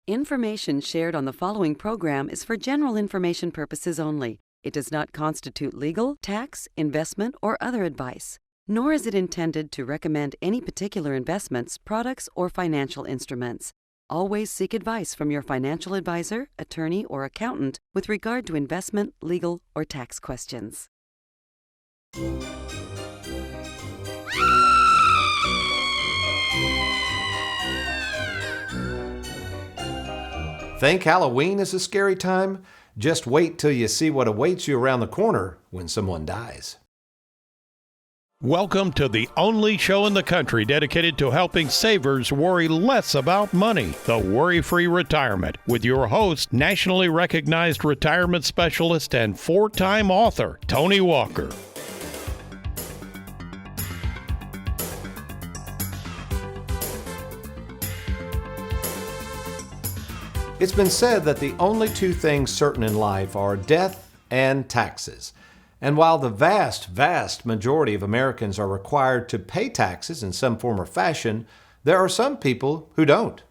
Information shared on the following program is for general information purposes only. It does not constitute legal, tax, investment, or other advice, nor is it intended to recommend any particular investments, products, or financial instruments. Always seek advice from your financial advisor, attorney, or accountant with regard to investment, legal, or tax questions. Think Halloween is a scary time? Just wait till you see what awaits you around the corner when someone dies. Welcome to the only show in the country dedicated to helping savers worry less about money, the Worry-Free Retirement, with your host, nationally recognized retirement specialist and four-time author, Tony Walker. It's been said that the only two things certain in life are death and taxes. And while the vast majority of Americans are required to pay taxes in some form or fashion, there are some people who don't.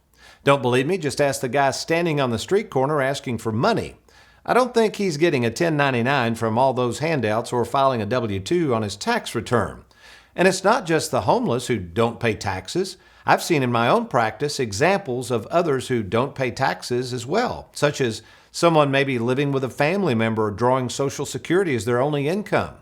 Don't believe me? Just ask the guy standing on the street corner asking for money. I don't think he's getting a 1099 from all those handouts or filing a W-2 on his tax return. And it's not just the homeless who don't pay taxes. I've seen in my own practice examples of others who don't pay taxes as well, such as someone maybe living with a family member or drawing Social Security as their only income.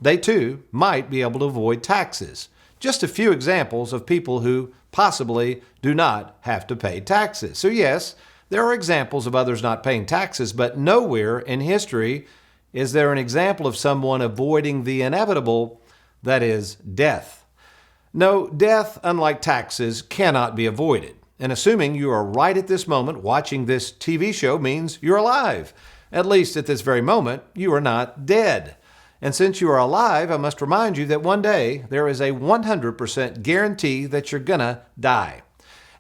They too might be able to avoid taxes. Just a few examples of people who possibly do not have to pay taxes. So yes, there are examples of others not paying taxes, but nowhere in history is there an example of someone avoiding the inevitable, that is, death. No, death, unlike taxes, cannot be avoided. And assuming you are right at this moment watching this TV show means you're alive. At least at this very moment, you are not dead. And since you are alive, I must remind you that one day there is a 100% guarantee that you're gonna die.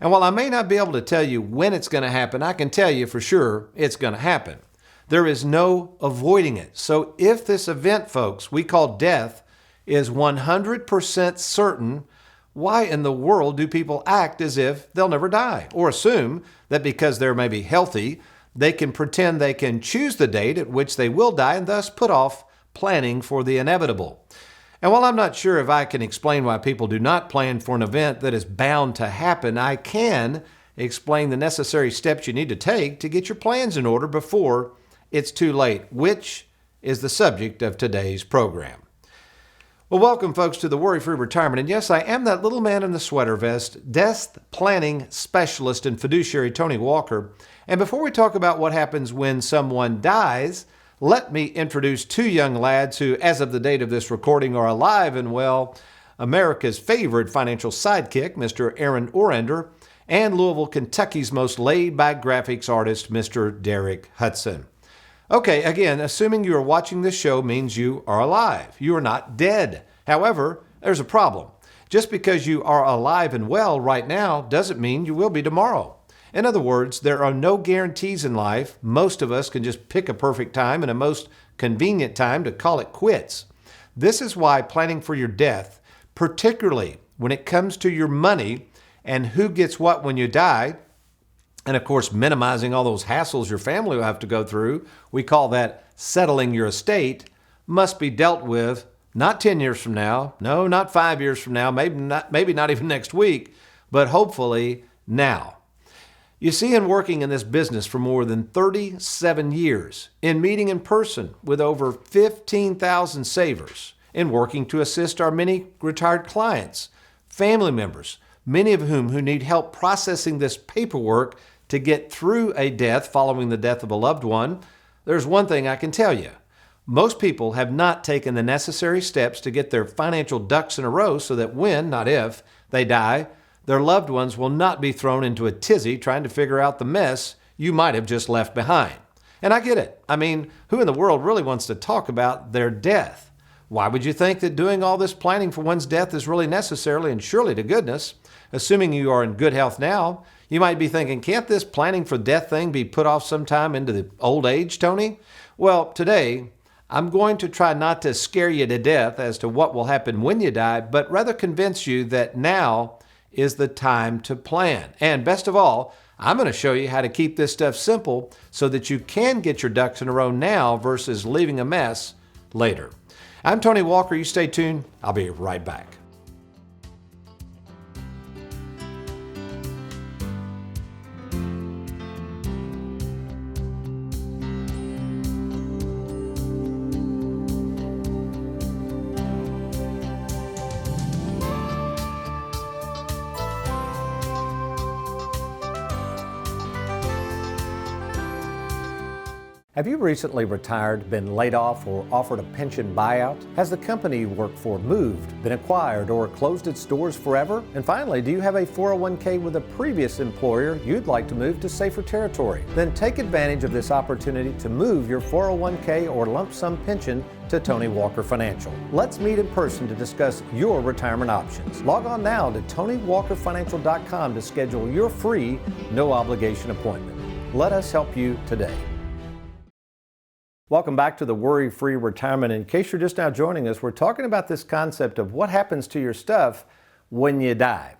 And while I may not be able to tell you when it's gonna happen, I can tell you for sure it's gonna happen. There is no avoiding it. So if this event, folks, we call death, is 100% certain, why in the world do people act as if they'll never die? Or assume that because they're maybe healthy, they can pretend they can choose the date at which they will die and thus put off planning for the inevitable. And while I'm not sure if I can explain why people do not plan for an event that is bound to happen, I can explain the necessary steps you need to take to get your plans in order before it's too late, which is the subject of today's program. Well, welcome, folks, to the Worry-Free Retirement. And yes, I am that little man in the sweater vest, death planning specialist and fiduciary Tony Walker. And before we talk about what happens when someone dies, let me introduce two young lads who, as of the date of this recording, are alive and well. America's favorite financial sidekick, Mr. Aaron Orender, and Louisville, Kentucky's most laid-back graphics artist, Mr. Derek Hudson. Okay, again, assuming you are watching this show means you are alive. You are not dead. However, there's a problem. Just because you are alive and well right now doesn't mean you will be tomorrow. In other words, there are no guarantees in life. Most of us can just pick a perfect time and a most convenient time to call it quits. This is why planning for your death, particularly when it comes to your money and who gets what when you die, and of course, minimizing all those hassles your family will have to go through, we call that settling your estate, must be dealt with not 10 years from now, no, not 5 years from now, maybe not even next week, but hopefully now. You see, in working in this business for more than 37 years, in meeting in person with over 15,000 savers, in working to assist our many retired clients, family members, many of whom who need help processing this paperwork to get through a death following the death of a loved one, there's one thing I can tell you. Most people have not taken the necessary steps to get their financial ducks in a row so that when, not if, they die, their loved ones will not be thrown into a tizzy trying to figure out the mess you might have just left behind. And I get it. I mean, who in the world really wants to talk about their death? Why would you think that doing all this planning for one's death is really necessary? And surely to goodness, assuming you are in good health now, you might be thinking, can't this planning for death thing be put off sometime into the old age, Tony? Well, today, I'm going to try not to scare you to death as to what will happen when you die, but rather convince you that now is the time to plan. And best of all, I'm going to show you how to keep this stuff simple so that you can get your ducks in a row now versus leaving a mess later. I'm Tony Walker. You stay tuned. I'll be right back. Have you recently retired, been laid off, or offered a pension buyout? Has the company you work for moved, been acquired, or closed its doors forever? And finally, do you have a 401k with a previous employer you'd like to move to safer territory? Then take advantage of this opportunity to move your 401k or lump sum pension to Tony Walker Financial. Let's meet in person to discuss your retirement options. Log on now to TonyWalkerFinancial.com to schedule your free, no obligation appointment. Let us help you today. Welcome back to the Worry-Free Retirement. In case you're just now joining us, we're talking about this concept of what happens to your stuff when you die.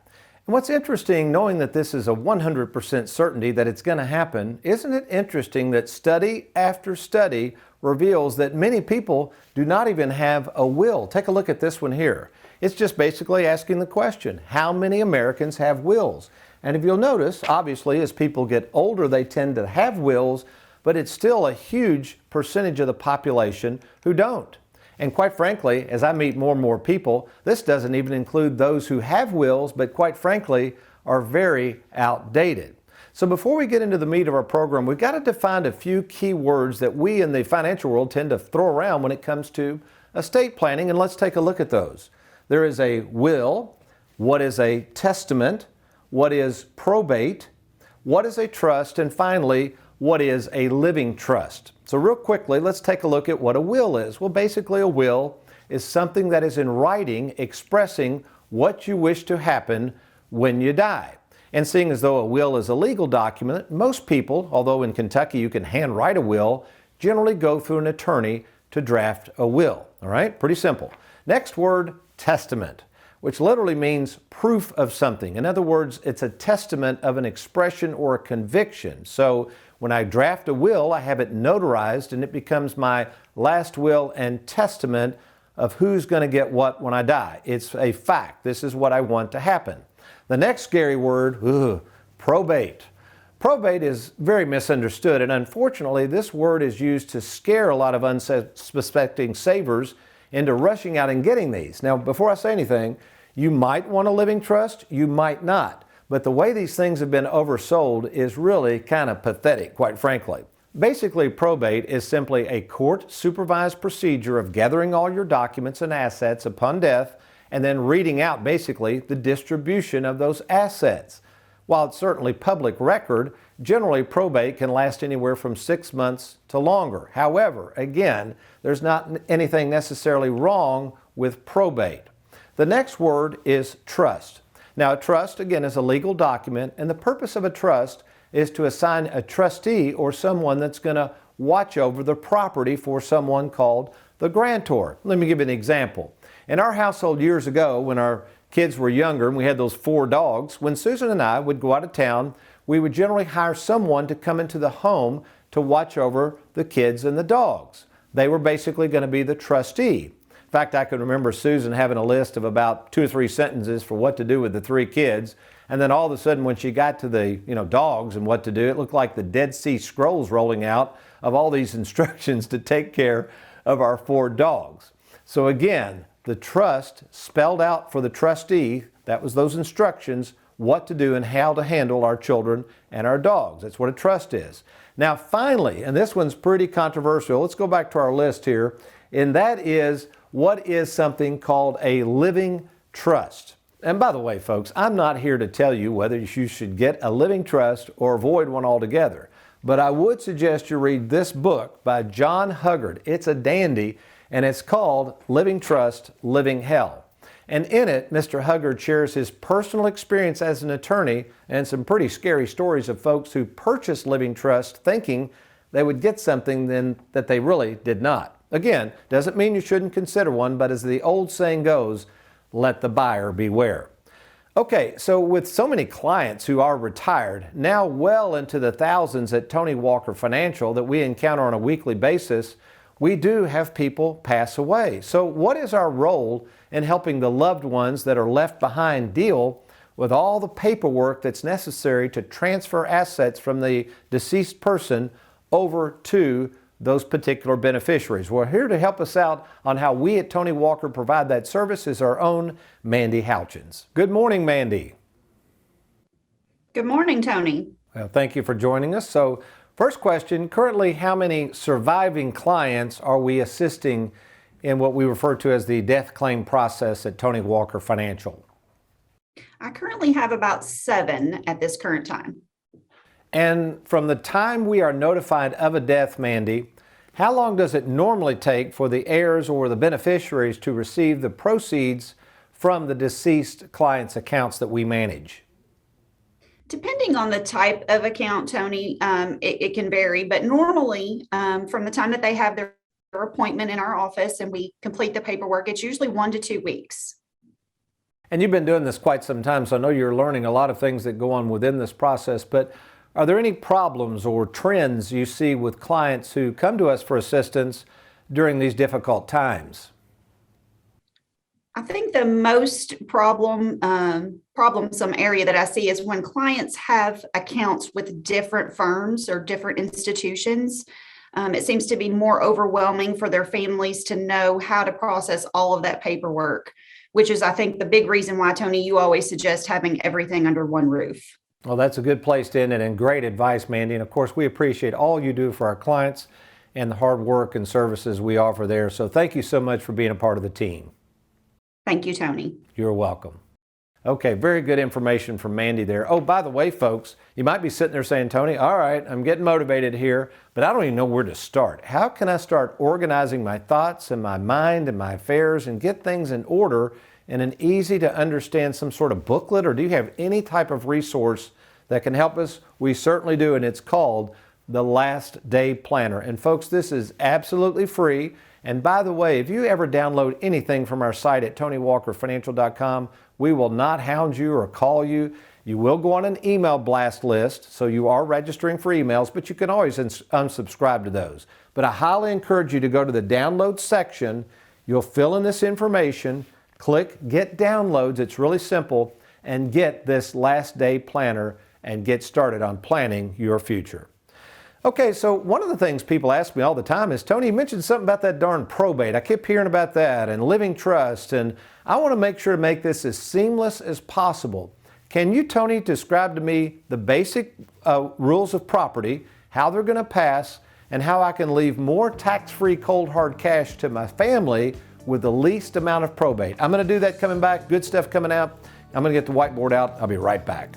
And what's interesting, knowing that this is a 100% certainty that it's going to happen, isn't it interesting that study after study reveals that many people do not even have a will? Take a look at this one here. It's just basically asking the question, how many Americans have wills? And if you'll notice, obviously, as people get older, they tend to have wills, but it's still a huge percentage of the population who don't. And quite frankly, as I meet more and more people, this doesn't even include those who have wills, but quite frankly, are very outdated. So before we get into the meat of our program, we've got to define a few key words that we in the financial world tend to throw around when it comes to estate planning, and let's take a look at those. There is a will. What is a testament? What is probate? What is a trust? And finally, what is a living trust? So real quickly, let's take a look at what a will is. Well, basically a will is something that is in writing expressing what you wish to happen when you die. And seeing as though a will is a legal document, most people, although in Kentucky you can handwrite a will, generally go through an attorney to draft a will. All right, pretty simple. Next word, testament, which literally means proof of something. In other words, it's a testament of an expression or a conviction. So when I draft a will, I have it notarized and it becomes my last will and testament of who's going to get what when I die. It's a fact. This is what I want to happen. The next scary word, probate. Probate is very misunderstood, and unfortunately this word is used to scare a lot of unsuspecting savers into rushing out and getting these. Now, before I say anything, you might want a living trust, you might not. But the way these things have been oversold is really kind of pathetic, quite frankly. Basically, probate is simply a court-supervised procedure of gathering all your documents and assets upon death and then reading out basically the distribution of those assets. While it's certainly public record, generally probate can last anywhere from 6 months to longer. However, again, there's not anything necessarily wrong with probate. The next word is trust. Now, a trust, again, is a legal document, and the purpose of a trust is to assign a trustee or someone that's going to watch over the property for someone called the grantor. Let me give you an example. In our household years ago, when our kids were younger and we had those 4 dogs, when Susan and I would go out of town, we would generally hire someone to come into the home to watch over the kids and the dogs. They were basically going to be the trustee. In fact, I can remember Susan having a list of about 2 or 3 sentences for what to do with the 3 kids. And then all of a sudden, when she got to the dogs and what to do, it looked like the Dead Sea Scrolls rolling out of all these instructions to take care of our 4 dogs. So again, the trust spelled out for the trustee, that was those instructions, what to do and how to handle our children and our dogs. That's what a trust is. Now finally, and this one's pretty controversial, let's go back to our list here, and that is, what is something called a living trust? And by the way, folks, I'm not here to tell you whether you should get a living trust or avoid one altogether. But I would suggest you read this book by John Huggard. It's a dandy, and it's called Living Trust, Living Hell. And in it, Mr. Huggard shares his personal experience as an attorney and some pretty scary stories of folks who purchased living trust thinking they would get something then that they really did not. Again, doesn't mean you shouldn't consider one, but as the old saying goes, let the buyer beware. Okay, so with so many clients who are retired, now well into the thousands at Tony Walker Financial that we encounter on a weekly basis, we do have people pass away. So what is our role in helping the loved ones that are left behind deal with all the paperwork that's necessary to transfer assets from the deceased person over to those particular beneficiaries? Well, here to help us out on how we at Tony Walker provide that service is our own Mandy Houchins. Good morning, Mandy. Good morning, Tony. Well, thank you for joining us. So, first question, currently how many surviving clients are we assisting in what we refer to as the death claim process at Tony Walker Financial? I currently have about 7 at this current time. And from the time we are notified of a death, Mandy, how long does it normally take for the heirs or the beneficiaries to receive the proceeds from the deceased client's accounts that we manage? Depending on the type of account, Tony, it can vary, but normally from the time that they have their appointment in our office and we complete the paperwork, it's usually 1 to 2 weeks. And you've been doing this quite some time, so I know you're learning a lot of things that go on within this process, but are there any problems or trends you see with clients who come to us for assistance during these difficult times? I think the most problemsome area that I see is when clients have accounts with different firms or different institutions. It seems to be more overwhelming for their families to know how to process all of that paperwork, which is, I think, the big reason why, Tony, you always suggest having everything under one roof. Well, that's a good place to end it, and great advice, Mandy. And of course, we appreciate all you do for our clients and the hard work and services we offer there. So thank you so much for being a part of the team. Thank you, Tony. You're welcome. Okay, very good information from Mandy there. Oh, by the way, folks, you might be sitting there saying, Tony, all right, I'm getting motivated here, but I don't even know where to start. How can I start organizing my thoughts and my mind and my affairs and get things in order in an easy to understand some sort of booklet? Or do you have any type of resource that can help us? We certainly do, and it's called the Last Day Planner. And folks, this is absolutely free. And by the way, if you ever download anything from our site at TonyWalkerFinancial.com, we will not hound you or call you. You will go on an email blast list, so you are registering for emails, but you can always unsubscribe to those. But I highly encourage you to go to the download section. You'll fill in this information, click Get Downloads. It's really simple, and get this Last Day Planner and get started on planning your future. Okay, so one of the things people ask me all the time is, Tony, you mentioned something about that darn probate. I keep hearing about that and living trust, and I want to make sure to make this as seamless as possible. Can you, Tony, describe to me the basic rules of property, how they're going to pass, and how I can leave more tax-free cold hard cash to my family with the least amount of probate? I'm going to do that coming back. Good stuff coming out. I'm going to get the whiteboard out. I'll be right back.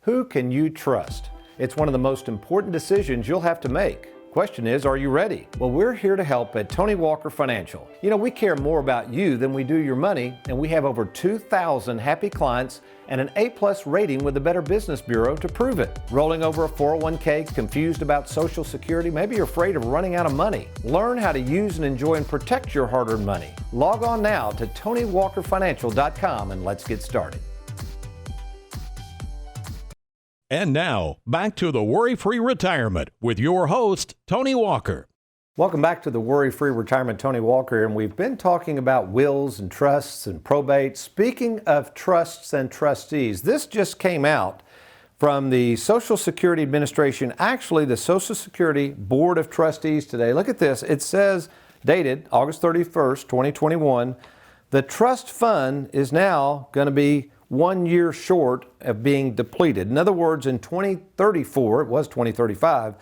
Who can you trust? It's one of the most important decisions you'll have to make. Question is, are you ready? Well, we're here to help at Tony Walker Financial. You know, we care more about you than we do your money, and we have over 2,000 happy clients and an A+ rating with the Better Business Bureau to prove it. Rolling over a 401k, confused about Social Security, maybe you're afraid of running out of money. Learn how to use and enjoy and protect your hard-earned money. Log on now to TonyWalkerFinancial.com and let's get started. And now, back to the Worry-Free Retirement with your host, Tony Walker. Welcome back to the Worry-Free Retirement. Tony Walker, and we've been talking about wills and trusts and probate. Speaking of trusts and trustees, this just came out from the Social Security Administration, actually the Social Security Board of Trustees today. Look at this. It says, dated August 31st, 2021, the trust fund is now going to be 1 year short of being depleted. In other words, in 2034, it was 2035,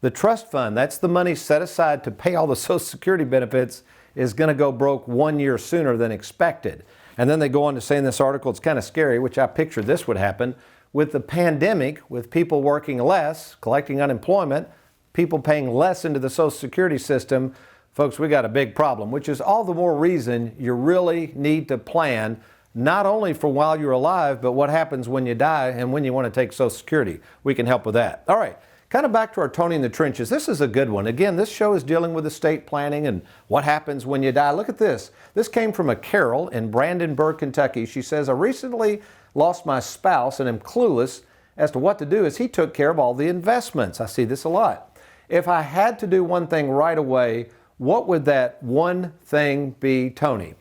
the trust fund, that's the money set aside to pay all the Social Security benefits, is going to go broke 1 year sooner than expected. And then they go on to say in this article, it's kind of scary, which I pictured this would happen, with the pandemic, with people working less, collecting unemployment, people paying less into the Social Security system, folks, we got a big problem, which is all the more reason you really need to plan not only for while you're alive, but what happens when you die and when you want to take Social Security. We can help with that. All right, kind of back to our Tony in the Trenches. This is a good one. Again, this show is dealing with estate planning and what happens when you die. Look at this. This came from a Carol in Brandenburg, Kentucky. She says, I recently lost my spouse and am clueless as to what to do as he took care of all the investments. I see this a lot. If I had to do one thing right away, what would that one thing be, Tony?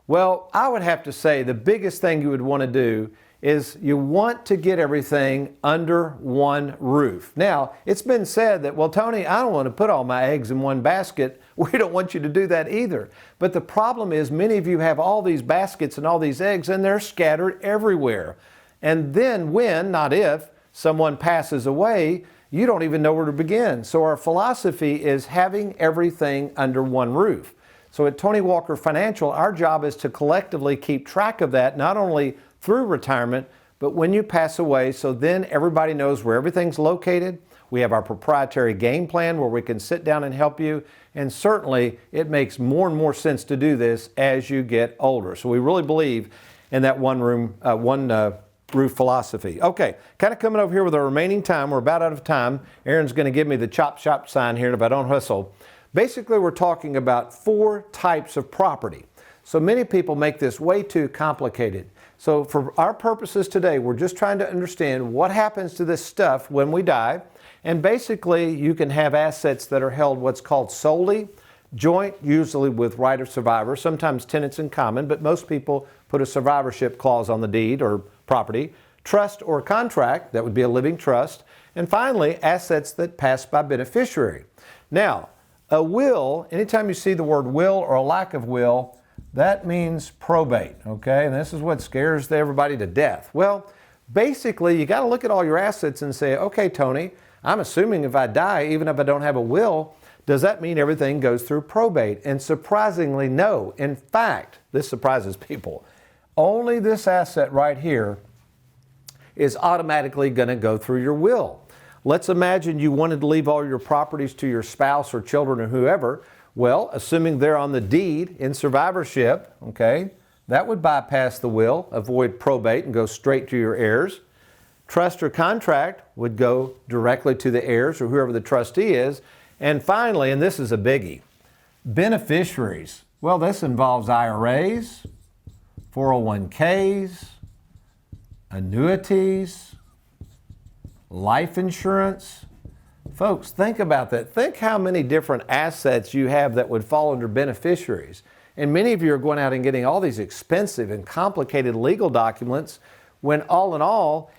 Well, I would have to say the biggest thing you would want to do is you want to get everything under one roof. Now, it's been said that, well, Tony, I don't want to put all my eggs in one basket. We don't want you to do that either. But the problem is many of you have all these baskets and all these eggs and they're scattered everywhere. And then when, not if, someone passes away, you don't even know where to begin. So our philosophy is having everything under one roof. So at Tony Walker Financial, our job is to collectively keep track of that, not only through retirement, but when you pass away, so then everybody knows where everything's located. We have our proprietary game plan where we can sit down and help you. And certainly it makes more and more sense to do this as you get older. So we really believe in that one roof philosophy. Okay, kind of coming over here with our remaining time. We're about out of time. Aaron's going to give me the chop shop sign here if I don't hustle. Basically, we're talking about 4 types of property. So many people make this way too complicated. So for our purposes today, we're just trying to understand what happens to this stuff when we die. And basically, you can have assets that are held what's called solely, joint, usually with right of survivor, sometimes tenants in common, but most people put a survivorship clause on the deed or property, trust or contract, that would be a living trust, and finally, assets that pass by beneficiary. Now, a will, anytime you see the word will or a lack of will, that means probate, okay? And this is what scares everybody to death. Well, basically, you got to look at all your assets and say, okay, Tony, I'm assuming if I die, even if I don't have a will, does that mean everything goes through probate? And surprisingly, no. In fact, this surprises people. Only this asset right here is automatically going to go through your will. Let's imagine you wanted to leave all your properties to your spouse or children or whoever. Well, assuming they're on the deed in survivorship, okay, that would bypass the will, avoid probate, and go straight to your heirs. Trust or contract would go directly to the heirs or whoever the trustee is. And finally, and this is a biggie, beneficiaries. Well, this involves IRAs, 401ks, annuities, life insurance. Folks, think about that. Think how many different assets you have that would fall under beneficiaries. And many of you are going out and getting all these expensive and complicated legal documents when all in all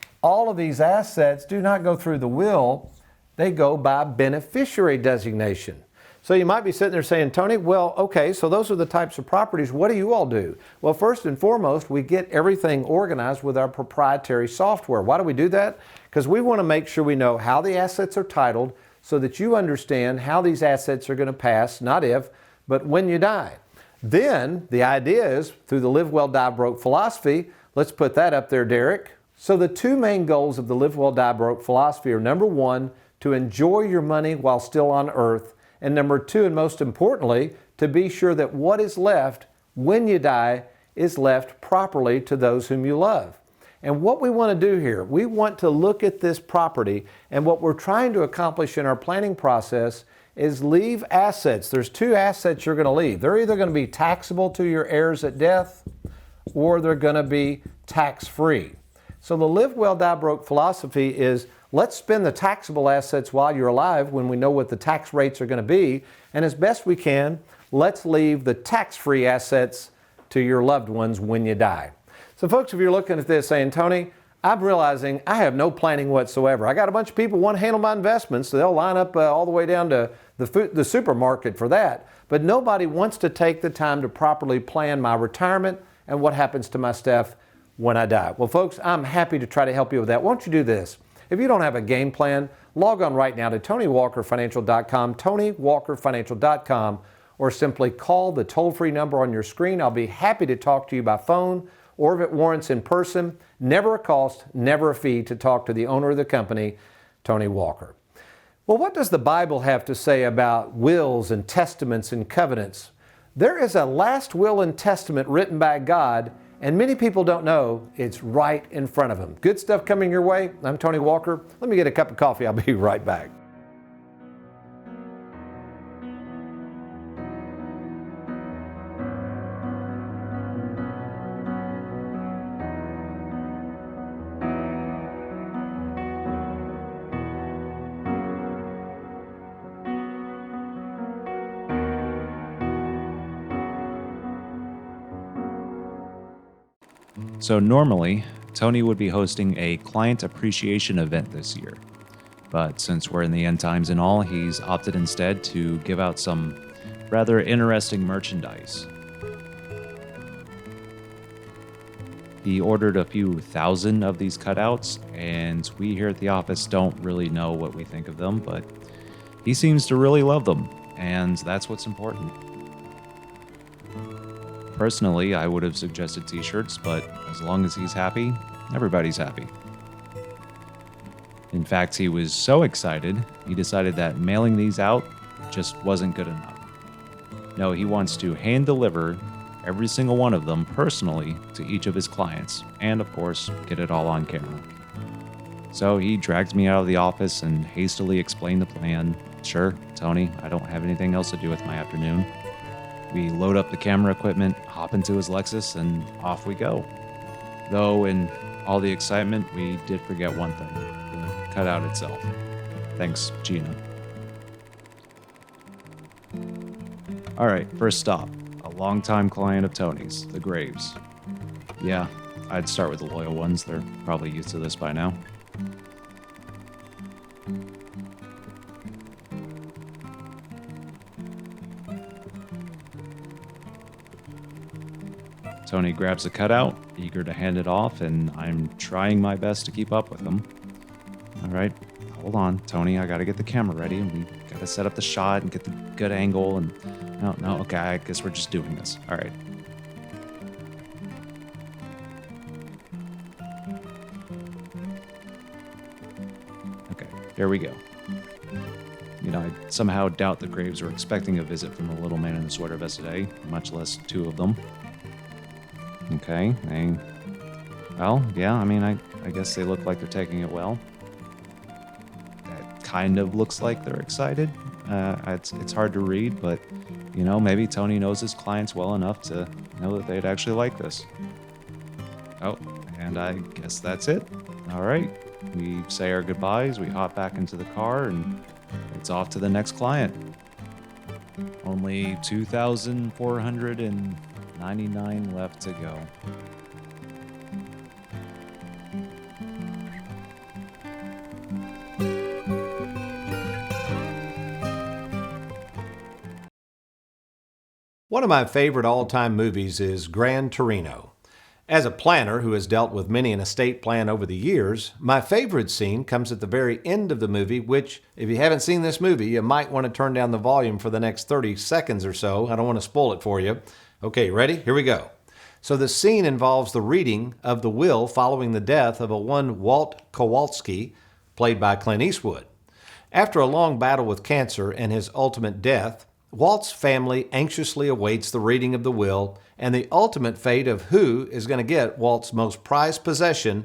of these assets do not go through the will. They go by beneficiary designation. So you might be sitting there saying, Tony, well, okay, so those are the types of properties. What do you all do? Well, first and foremost, we get everything organized with our proprietary software. Why do we do that? Because we want to make sure we know how the assets are titled so that you understand how these assets are going to pass, not if, but when you die. Then the idea is, through the Live Well, Die Broke philosophy, let's put that up there, Derek. So the 2 main goals of the Live Well, Die Broke philosophy are, number 1, to enjoy your money while still on earth, and number 2, and most importantly, to be sure that what is left when you die is left properly to those whom you love. And what we want to do here, we want to look at this property, and what we're trying to accomplish in our planning process is leave assets. There's 2 assets you're going to leave. They're either going to be taxable to your heirs at death, or they're going to be tax-free. So the Live Well, Die Broke philosophy is, let's spend the taxable assets while you're alive when we know what the tax rates are going to be, and as best we can, let's leave the tax-free assets to your loved ones when you die. So folks, if you're looking at this saying, Tony, I'm realizing I have no planning whatsoever. I got a bunch of people who want to handle my investments, so they'll line up all the way down to the supermarket for that, but nobody wants to take the time to properly plan my retirement and what happens to my stuff when I die. Well, folks, I'm happy to try to help you with that. Won't you do this? If you don't have a game plan, log on right now to TonyWalkerFinancial.com, TonyWalkerFinancial.com, or simply call the toll-free number on your screen. I'll be happy to talk to you by phone, or if it warrants in person. Never a cost, never a fee to talk to the owner of the company, Tony Walker. Well, what does the Bible have to say about wills and testaments and covenants? There is a last will and testament written by God And many people don't know it's right in front of them. Good stuff coming your way. I'm Tony Walker. Let me get a cup of coffee. I'll be right back. So normally, Tony would be hosting a client appreciation event this year. But since we're in the end times and all, he's opted instead to give out some rather interesting merchandise. He ordered a few thousand of these cutouts, and we here at the office don't really know what we think of them, but he seems to really love them, and that's what's important. Personally, I would have suggested t-shirts, but as long as he's happy, everybody's happy. In fact, he was so excited, he decided that mailing these out just wasn't good enough. No, he wants to hand deliver every single one of them personally to each of his clients, and of course, get it all on camera. So he dragged me out of the office and hastily explained the plan. Sure, Tony, I don't have anything else to do with my afternoon. We load up the camera equipment, hop into his Lexus, and off we go. Though in all the excitement, we did forget one thing, the cutout itself. Thanks, Gina. All right, first stop, a longtime client of Tony's, the Graves. Yeah, I'd start with the loyal ones. They're probably used to this by now. Tony grabs the cutout, eager to hand it off, and I'm trying my best to keep up with him. All right, hold on, Tony, I gotta get the camera ready, and we gotta set up the shot and get the good angle, and no, okay, I guess we're just doing this. All right. Okay, here we go. You know, I somehow doubt the Graves were expecting a visit from the little man in the sweater vest today, much less two of them. Okay, well, yeah, I guess they look like they're taking it well. That kind of looks like they're excited. It's hard to read, but, maybe Tony knows his clients well enough to know that they'd actually like this. Oh, and I guess that's it. All right, we say our goodbyes, we hop back into the car, and it's off to the next client. Only 2,499 left to go. One of my favorite all-time movies is Gran Torino. As a planner who has dealt with many an estate plan over the years, my favorite scene comes at the very end of the movie, which, if you haven't seen this movie, you might want to turn down the volume for the next 30 seconds or so. I don't want to spoil it for you. Okay, ready? Here we go. So the scene involves the reading of the will following the death of a one Walt Kowalski, played by Clint Eastwood. After a long battle with cancer and his ultimate death, Walt's family anxiously awaits the reading of the will and the ultimate fate of who is going to get Walt's most prized possession,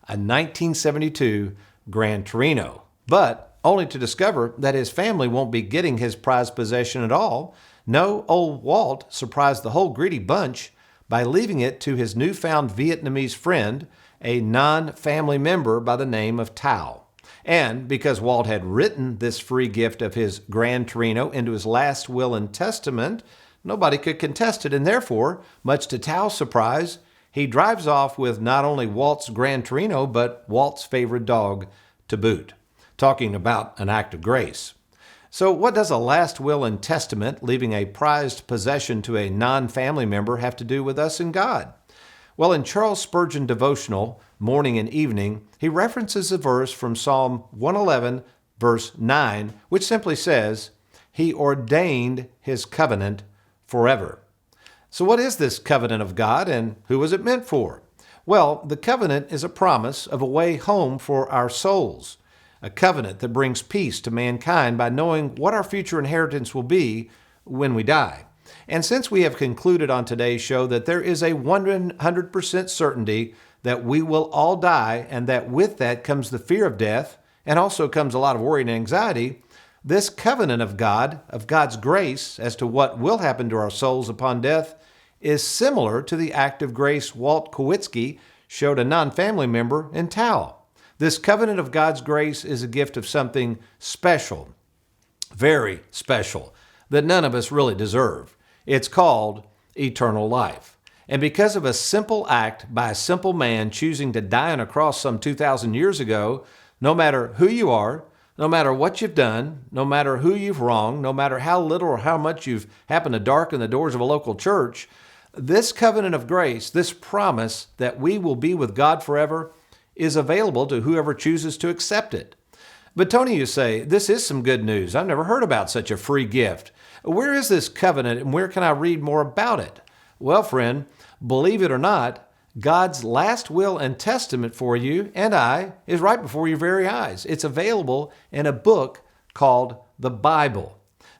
a 1972 Gran Torino. But only to discover that his family won't be getting his prized possession at all. No, old Walt surprised the whole greedy bunch by leaving it to his newfound Vietnamese friend, a non-family member by the name of Tao. And because Walt had written this free gift of his Gran Torino into his last will and testament, nobody could contest it, and therefore, much to Tao's surprise, he drives off with not only Walt's Gran Torino, but Walt's favorite dog to boot. Talking about an act of grace. So what does a last will and testament, leaving a prized possession to a non-family member, have to do with us and God? Well, in Charles Spurgeon devotional, Morning and Evening, he references a verse from Psalm 111, verse 9, which simply says, "He ordained his covenant forever." So what is this covenant of God, and who was it meant for? Well, the covenant is a promise of a way home for our souls, a covenant that brings peace to mankind by knowing what our future inheritance will be when we die. And since we have concluded on today's show that there is a 100% certainty that we will all die, and that with that comes the fear of death, and also comes a lot of worry and anxiety, this covenant of God, of God's grace as to what will happen to our souls upon death, is similar to the act of grace Walt Kowitsky showed a non-family member in Tao. This covenant of God's grace is a gift of something special, very special, that none of us really deserve. It's called eternal life. And because of a simple act by a simple man choosing to die on a cross some 2,000 years ago, no matter who you are, no matter what you've done, no matter who you've wronged, no matter how little or how much you've happened to darken the doors of a local church, this covenant of grace, this promise that we will be with God forever, is available to whoever chooses to accept it. But Tony, you say, this is some good news. I've never heard about such a free gift. Where is this covenant and where can I read more about it? Well, friend, believe it or not, God's last will and testament for you and I is right before your very eyes. It's available in a book called the Bible.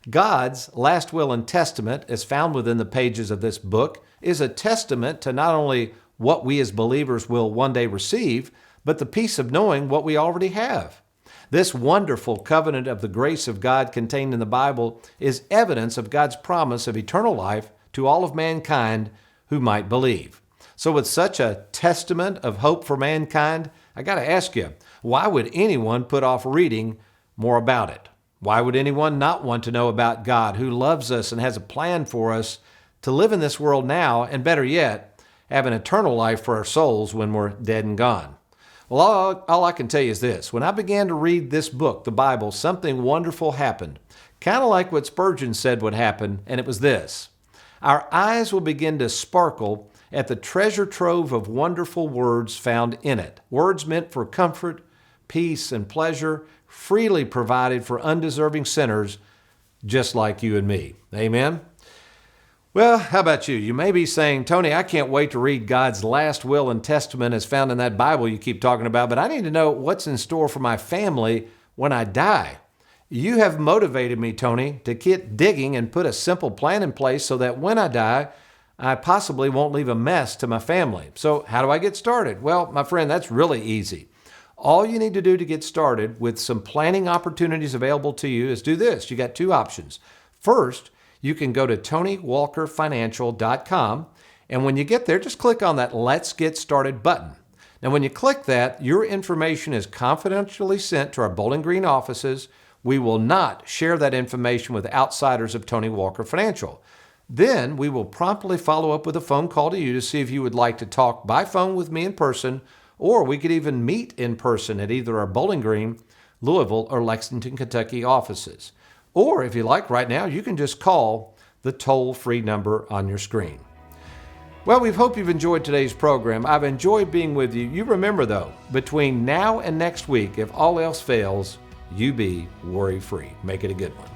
God's last will and testament, as found within the pages of this book, is a testament to not only what we as believers will one day receive, but the peace of knowing what we already have. This wonderful covenant of the grace of God contained in the Bible is evidence of God's promise of eternal life to all of mankind who might believe. So with such a testament of hope for mankind, I got to ask you, why would anyone put off reading more about it? Why would anyone not want to know about God who loves us and has a plan for us to live in this world now, and better yet, have an eternal life for our souls when we're dead and gone? Well, all I can tell you is this. When I began to read this book, the Bible, something wonderful happened. Kind of like what Spurgeon said would happen, and it was this. Our eyes will begin to sparkle at the treasure trove of wonderful words found in it. Words meant for comfort, peace, and pleasure, freely provided for undeserving sinners just like you and me. Amen? Well, how about you? You may be saying, Tony, I can't wait to read God's last will and testament as found in that Bible you keep talking about, but I need to know what's in store for my family when I die. You have motivated me, Tony, to get digging and put a simple plan in place so that when I die, I possibly won't leave a mess to my family. So how do I get started? Well, my friend, that's really easy. All you need to do to get started with some planning opportunities available to you is do this. You got two options. First, you can go to TonyWalkerFinancial.com, and when you get there, just click on that Let's Get Started button. Now, when you click that, your information is confidentially sent to our Bowling Green offices. We will not share that information with outsiders of Tony Walker Financial. Then we will promptly follow up with a phone call to you to see if you would like to talk by phone with me in person, or we could even meet in person at either our Bowling Green, Louisville, or Lexington, Kentucky offices. Or if you like right now, you can just call the toll-free number on your screen. Well, we hope you've enjoyed today's program. I've enjoyed being with you. You remember, though, between now and next week, if all else fails, you be worry-free. Make it a good one.